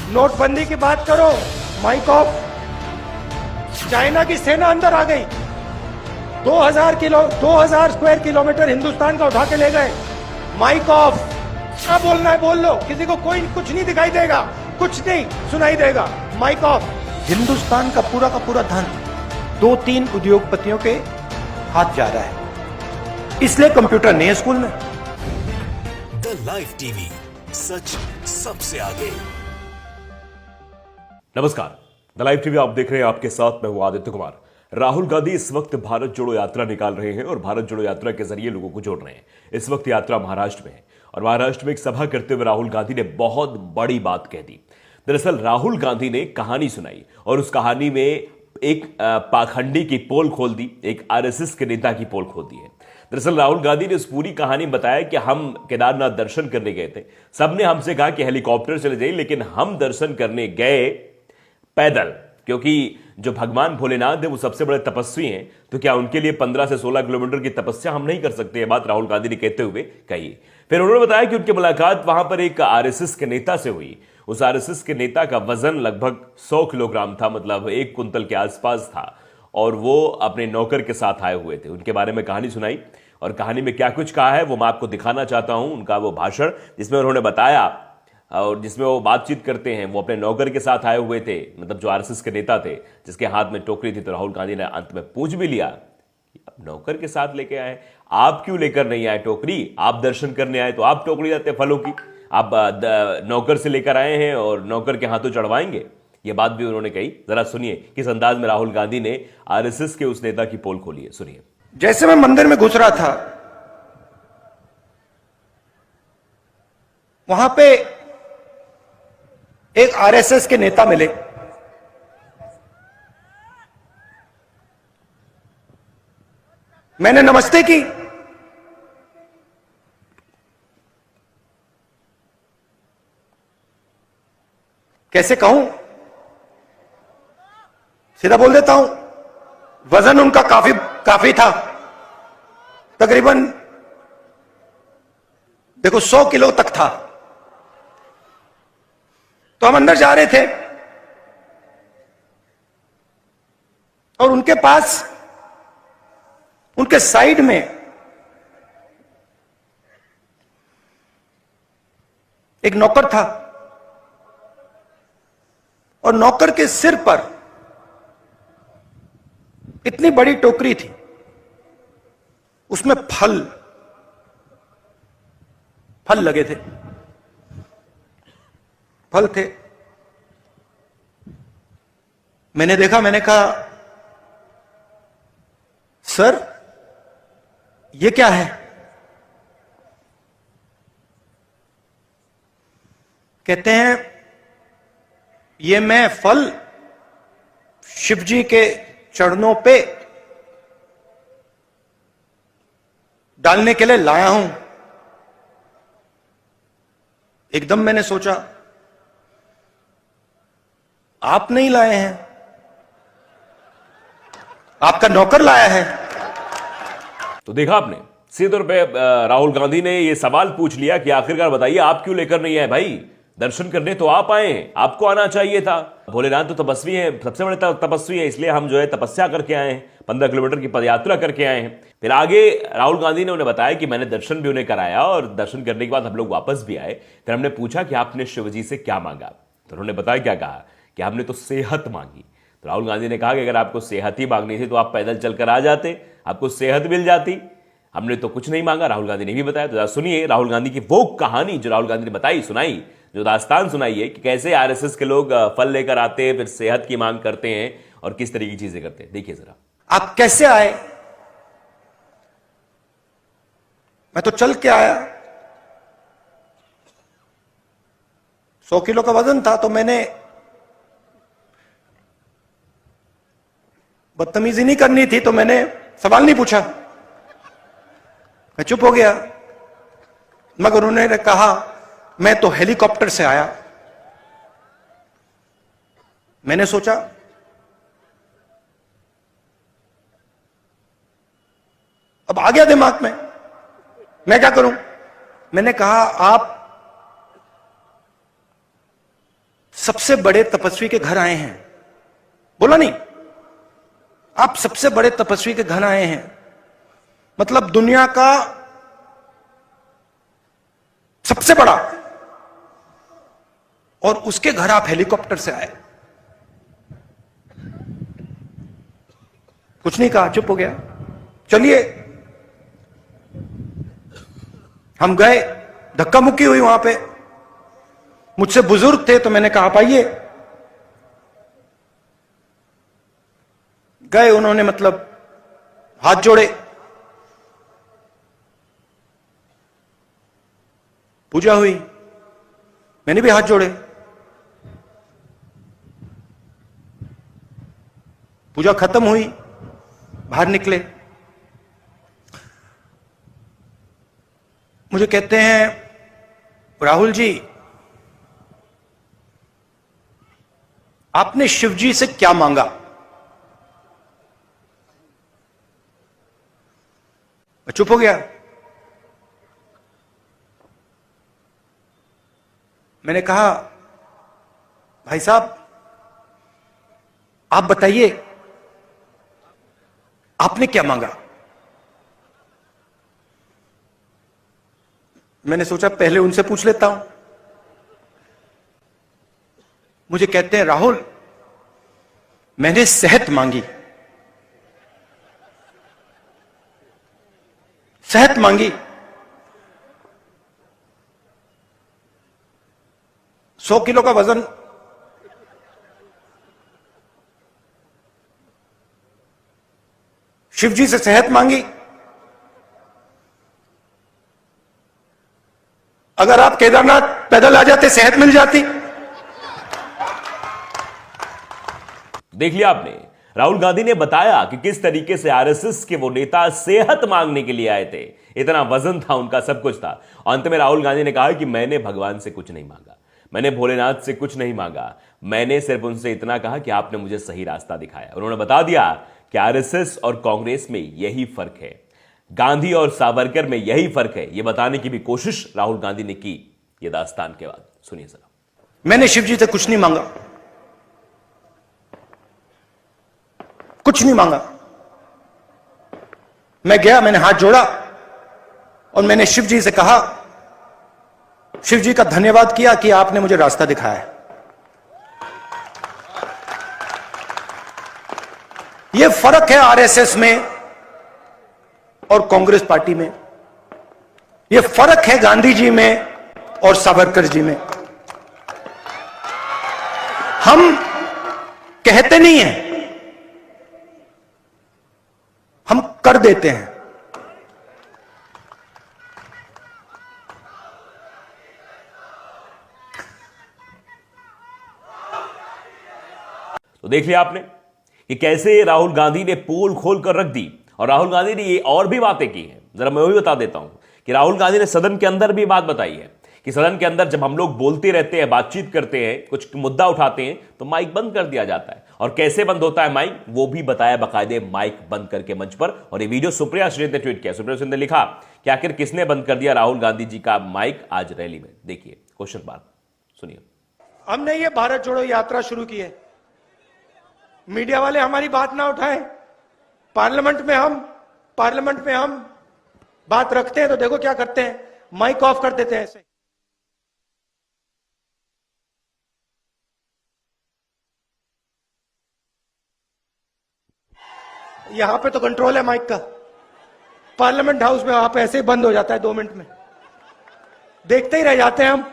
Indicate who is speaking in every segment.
Speaker 1: नोटबंदी की बात करो, माइक ऑफ। चाइना की सेना अंदर आ गई, 2000 स्क्वायर किलोमीटर हिंदुस्तान का उठा के ले गए। Mike off. क्या बोलना है बोल लो, किसी को कोई कुछ नहीं दिखाई देगा, कुछ नहीं सुनाई देगा। Mic off. हिंदुस्तान का पूरा धन 2-3 उद्योगपतियों के हाथ जा रहा है, इसलिए कंप्यूटर नहीं है स्कूल में।
Speaker 2: द लाइव टीवी, सच सबसे आगे।
Speaker 3: नमस्कार, द लाइव टीवी आप देख रहे हैं, आपके साथ मैं हूं आदित्य कुमार। राहुल गांधी इस वक्त भारत जोड़ो यात्रा निकाल रहे हैं और भारत जोड़ो यात्रा के जरिए लोगों को जोड़ रहे हैं। इस वक्त यात्रा महाराष्ट्र में है और महाराष्ट्र में एक सभा करते हुए राहुल गांधी ने बहुत बड़ी बात कह दी। दरअसल राहुल गांधी ने कहानी सुनाई और उस कहानी में एक पाखंडी की पोल खोल दी, एक आरएसएस के नेता की पोल खोल दी है। दरअसल राहुल गांधी ने उस पूरी कहानी बताया कि हम केदारनाथ दर्शन करने गए थे, सबने हमसे कहा कि हेलीकॉप्टर चले जाइए, लेकिन हम दर्शन करने गए पैदल, क्योंकि जो भगवान भोलेनाथ है वो सबसे बड़े तपस्वी हैं, तो क्या उनके लिए 15 से 16 किलोमीटर की तपस्या हम नहीं कर सकते? ये बात राहुल गांधी ने कहते हुए कही। फिर उन्होंने बताया कि उनकी मुलाकात वहां पर एक आरएसएस के नेता से हुई। उस आरएसएस के नेता का वजन लगभग 100 किलोग्राम था, मतलब 1 कुंतल के आसपास था, और वो अपने नौकर के साथ आए हुए थे। उनके बारे में कहानी सुनाई और कहानी में क्या कुछ कहा है वो मैं आपको दिखाना चाहता हूं। उनका वो भाषण जिसमें उन्होंने बताया और जिसमें वो बातचीत करते हैं, वो अपने नौकर के साथ आए हुए थे, मतलब जो आरएसएस के नेता थे, जिसके हाथ में टोकरी थी। तो राहुल गांधी ने अंत में पूछ भी लिया, अब नौकर के साथ लेके आए, आप क्यों लेकर नहीं आए टोकरी? आप दर्शन करने आए तो आप टोकरी लाते फलों की, आप नौकर से लेकर आए हैं और नौकर के हाथों चढ़वाएंगे? ये बात भी उन्होंने कही। जरा सुनिए किस अंदाज में राहुल गांधी ने आरएसएस के उस नेता की पोल खोली है, सुनिए।
Speaker 1: जैसे मैं मंदिर में घुस रहा था, वहां पे एक आरएसएस के नेता मिले। मैंने नमस्ते की। कैसे कहूं, सीधा बोल देता हूं, वजन उनका काफी था, तकरीबन देखो 100 किलो तक था। तो हम अंदर जा रहे थे और उनके पास, उनके साइड में एक नौकर था और नौकर के सिर पर इतनी बड़ी टोकरी थी, उसमें फल लगे थे, फल थे। मैंने देखा, मैंने कहा, सर ये क्या है? कहते हैं ये मैं फल शिव जी के चरणों पे डालने के लिए लाया हूं। एकदम मैंने सोचा, आप नहीं लाए हैं, आपका नौकर लाया है।
Speaker 3: तो देखा आपने, सीधे तौर पे राहुल गांधी ने ये सवाल पूछ लिया कि आखिरकार बताइए आप क्यों लेकर नहीं आए? भाई दर्शन करने तो आप आए हैं, आपको आना चाहिए था। भोलेनाथ तो तपस्वी हैं, सबसे बड़े तपस्वी हैं, इसलिए हम जो है तपस्या करके आए हैं, 15 किलोमीटर की पदयात्रा करके आए हैं। फिर आगे राहुल गांधी ने उन्हें बताया कि मैंने दर्शन भी उन्हें कराया और दर्शन करने के बाद हम लोग वापस भी आए। फिर हमने पूछा कि आपने शिवजी से क्या मांगा? तो उन्होंने बताया, क्या कहा कि हमने तो सेहत मांगी। तो राहुल गांधी ने कहा कि अगर आपको सेहत ही मांगनी थी तो आप पैदल चलकर आ जाते, आपको सेहत मिल जाती, हमने तो कुछ नहीं मांगा। राहुल गांधी ने भी बताया। तो सुनिए राहुल गांधी की वो कहानी जो राहुल गांधी ने बताई, सुनाई, जो दास्तान सुनाई है कि कैसे आरएसएस के लोग फल लेकर आते हैं, फिर सेहत की मांग करते हैं और किस तरह की चीजें करते हैं। देखिए जरा।
Speaker 1: आप कैसे आए? मैं तो चल के आया, 100 किलो का वजन था, तो मैंने बदतमीजी नहीं करनी थी, तो मैंने सवाल नहीं पूछा, मैं चुप हो गया। मगर उन्होंने कहा, मैं तो हेलीकॉप्टर से आया। मैंने सोचा अब आ गया दिमाग में, मैं क्या करूं? मैंने कहा आप सबसे बड़े तपस्वी के घर आए हैं, बोला नहीं, आप सबसे बड़े तपस्वी के घर आए हैं, मतलब दुनिया का सबसे बड़ा, और उसके घर आप हेलीकॉप्टर से आए। कुछ नहीं कहा, चुप हो गया। चलिए, हम गए, धक्का मुक्की हुई वहां पे, मुझसे बुजुर्ग थे तो मैंने कहा आप आइए। गए, उन्होंने मतलब हाथ जोड़े, पूजा हुई, मैंने भी हाथ जोड़े, पूजा खत्म हुई, बाहर निकले, मुझे कहते हैं राहुल जी आपने शिव जी से क्या मांगा? मैं चुप हो गया। मैंने कहा भाई साहब आप बताइए आपने क्या मांगा? मैंने सोचा पहले उनसे पूछ लेता हूं। मुझे कहते हैं राहुल मैंने सेहत मांगी, सेहत मांगी। 100 किलो का वजन, शिव जी से सेहत मांगी। अगर आप केदारनाथ पैदल आ जाते सेहत मिल जाती।
Speaker 3: देख लिया आपने, राहुल गांधी ने बताया कि किस तरीके से आरएसएस के वो नेता सेहत मांगने के लिए आए थे। इतना वजन था उनका, सब कुछ था। अंत में राहुल गांधी ने कहा कि मैंने भगवान से कुछ नहीं मांगा, मैंने भोलेनाथ से कुछ नहीं मांगा, मैंने सिर्फ उनसे इतना कहा कि आपने मुझे सही रास्ता दिखाया। उन्होंने बता दिया कि आरएसएस और कांग्रेस में यही फर्क है, गांधी और सावरकर में यही फर्क है। यह बताने की भी कोशिश राहुल गांधी ने की ये दास्तान के बाद। सुनिए जरा।
Speaker 1: मैंने शिव जी से कुछ नहीं मांगा, कुछ नहीं मांगा। मैं गया, मैंने हाथ जोड़ा और मैंने शिव जी से कहा, शिव जी का धन्यवाद किया कि आपने मुझे रास्ता दिखाया है। यह फर्क है आरएसएस में और कांग्रेस पार्टी में, यह फर्क है गांधी जी में और सावरकर जी में। हम कहते नहीं हैं, हम कर देते हैं।
Speaker 3: तो देख लिया आपने कि कैसे राहुल गांधी ने पोल खोल कर रख दी। और राहुल गांधी ने ये और भी बातें की हैं। जरा मैं वही बता देता हूं कि राहुल गांधी ने सदन के अंदर भी बात बताई है कि सदन के अंदर जब हम लोग बोलते रहते हैं, बातचीत करते हैं, कुछ मुद्दा उठाते हैं तो माइक बंद कर दिया जाता है। और कैसे बंद होता है माइक, वो भी बताया बाकायदे माइक बंद करके मंच पर। और ये वीडियो सुप्रिया सुरेश ने ट्वीट किया। सुप्रिया सुरेश ने लिखा कि आखिर किसने बंद कर दिया राहुल गांधी जी का माइक आज रैली में। देखिए क्वेश्चन मार्क, सुनिए।
Speaker 1: हमने ये भारत जोड़ो यात्रा शुरू की है, मीडिया वाले हमारी बात ना उठाएं। पार्लियामेंट में हम बात रखते हैं तो देखो क्या करते हैं, माइक ऑफ कर देते हैं ऐसे। यहां पे तो कंट्रोल है माइक का, पार्लियामेंट हाउस में वहां पे ऐसे ही बंद हो जाता है 2 मिनट में, देखते ही रह जाते हैं हम।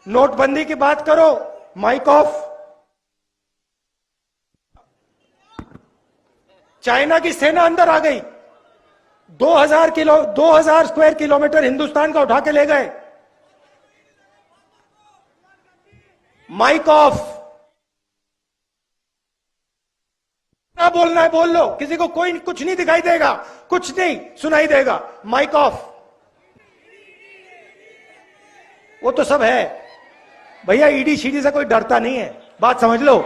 Speaker 1: नोटबंदी की बात करो, माइक ऑफ। चाइना की सेना अंदर आ गई, 2000 स्क्वायर किलोमीटर हिंदुस्तान का उठा के ले गए, माइक ऑफ। ना बोलना है बोल लो, किसी को कोई कुछ नहीं दिखाई देगा, कुछ नहीं सुनाई देगा, माइक ऑफ। वो तो सब है भैया, ईडी शीडी से कोई डरता नहीं है, बात समझ लो।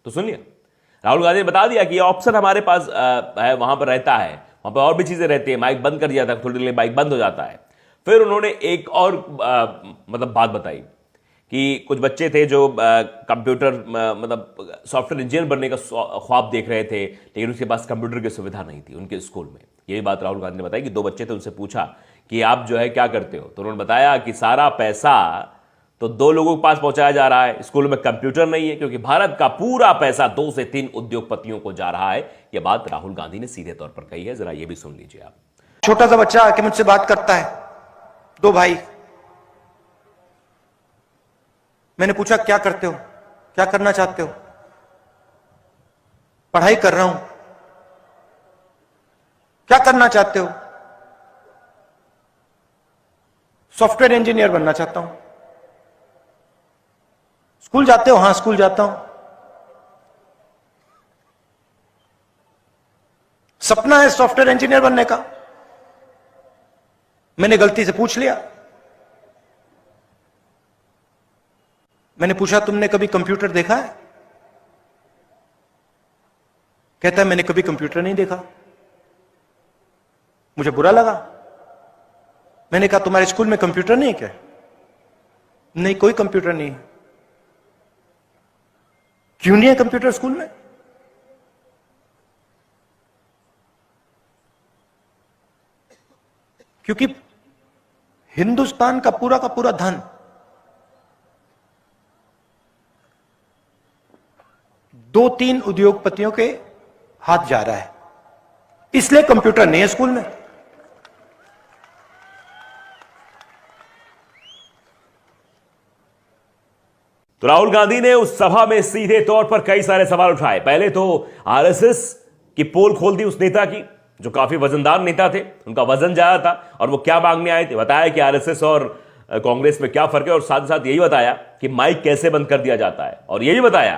Speaker 3: तो सुनिए, राहुल गांधी ने बता दिया कि ये ऑप्शन हमारे पास है, वहां पर रहता है, वहां पर और भी चीजें रहती है। माइक बंद कर दिया था, थोड़ी देर माइक बंद हो जाता है। फिर उन्होंने एक और मतलब बात बताई कि कुछ बच्चे थे जो कंप्यूटर मतलब सॉफ्टवेयर इंजीनियर बनने का ख्वाब देख रहे थे, लेकिन उसके पास कंप्यूटर की सुविधा नहीं थी उनके स्कूल में। यही बात राहुल गांधी ने बताई कि 2 बच्चे थे, उनसे पूछा कि आप जो है क्या करते हो, तो उन्होंने बताया कि सारा पैसा तो 2 लोगों के पास पहुंचाया जा रहा है, स्कूल में कंप्यूटर नहीं है, क्योंकि भारत का पूरा पैसा 2 से 3 उद्योगपतियों को जा रहा है। यह बात राहुल गांधी ने सीधे तौर पर कही है, जरा यह भी सुन लीजिए आप।
Speaker 1: छोटा सा बच्चा आके मुझसे बात करता है, 2 भाई। मैंने पूछा क्या करते हो, क्या करना चाहते हो? पढ़ाई कर रहा हूं। क्या करना चाहते हो? सॉफ्टवेयर इंजीनियर बनना चाहता हूं। स्कूल जाते हो? हां, स्कूल जाता हूं। सपना है सॉफ्टवेयर इंजीनियर बनने का। मैंने गलती से पूछ लिया। मैंने पूछा तुमने कभी कंप्यूटर देखा है? कहता है मैंने कभी कंप्यूटर नहीं देखा। मुझे बुरा लगा। मैंने कहा तुम्हारे स्कूल में कंप्यूटर नहीं है क्या? नहीं, कोई कंप्यूटर नहीं है। क्यों नहीं है कंप्यूटर स्कूल में? क्योंकि हिंदुस्तान का पूरा धन 2-3 उद्योगपतियों के हाथ जा रहा है, इसलिए कंप्यूटर नहीं है स्कूल में।
Speaker 3: तो राहुल गांधी ने उस सभा में सीधे तौर पर कई सारे सवाल उठाए। पहले तो आरएसएस की पोल खोल दी उस नेता की, जो काफी वजनदार नेता थे, उनका वजन ज्यादा था और वो क्या मांगने आए थे। बताया कि आरएसएस और कांग्रेस में क्या फर्क है, और साथ साथ यही बताया कि माइक कैसे बंद कर दिया जाता है, और यही बताया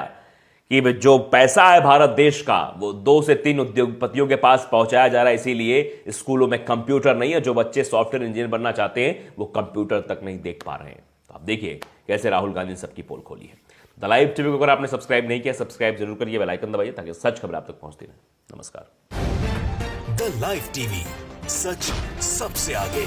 Speaker 3: कि जो पैसा है भारत देश का वो 2 से 3 उद्योगपतियों के पास पहुंचाया जा रहा है, इसीलिए स्कूलों में कंप्यूटर नहीं है। जो बच्चे सॉफ्टवेयर इंजीनियर बनना चाहते हैं वो कंप्यूटर तक नहीं देख पा रहे हैं। तो आप देखिए कैसे राहुल गांधी ने सबकी पोल खोली है। द लाइव टीवी को अगर आपने सब्सक्राइब नहीं किया, सब्सक्राइब जरूर करिए, बेल आइकन दबाइए ताकि सच खबर आप तक पहुंचती रहे। नमस्कार।
Speaker 2: द लाइव टीवी, सच सबसे आगे।